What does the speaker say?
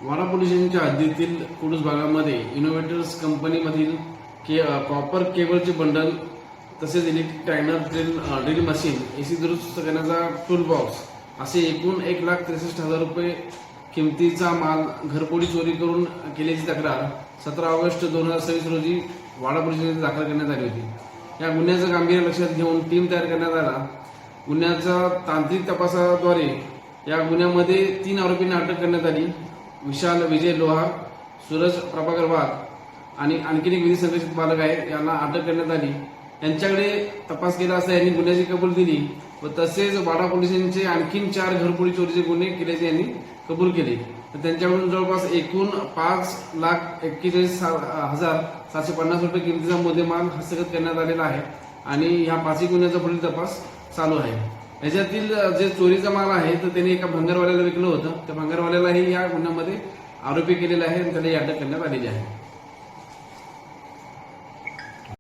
वाडा police स्टेशनच्या हद्दीतील कुडूस भागामध्ये इनोव्हेटर्स कंपनीमधील कॉपर केबलचे बंडल तसेच इलेक्ट्रिक टायनर ड्रिल मशीन एसी दुरुस्त करण्याचा टूल बॉक्स असे एकूण 1,63,000 रुपये किमतीचा माल घरफोडी चोरी करून केल्याची तक्रार 17 ऑगस्ट 2026 रोजी वाडा पोलीस स्टेशनमध्ये दाखल करण्यात आली होती। या गुन्ह्याचं गांभीर्य लक्षात घेऊन टीम तयार करण्यात आला। गुन्ह्याच्या तांत्रिक तपासाद्वारे या गुन्ह्यामध्ये 3 आरोपींना अटक करण्यात आली। विशाल विजय लोहार, सूरज प्रभाकर वाघ आणि आणखी एक विधी संरक्षित बालक आहे, यांना अटक करण्यात आली। यांच्याकडे तपास केला असता यांनी गुन्ह्याची कबूल दिली व तसेच वाडा पोलिसांचे आणखी 4 घरफोडी चोरीचे गुन्हे केल्याचे यांनी कबूल केले। तर त्यांच्याकडून जवळपास एकूण 5,41,750 रुपये किमतीचा मुद्देमाल हस्तगत करण्यात आलेला आहे आणि ह्या 5 गुन्ह्याचा पुढील तपास चालू आहे। याच्यातील जे चोरीचा माल आहे तर त्यांनी एका भंगारवाल्याला विकलं होतं, त्या भंगारवाल्यालाही या गुन्ह्यामध्ये आरोपी केलेला आहे आणि त्याला अटक करण्यात आलेली आहे।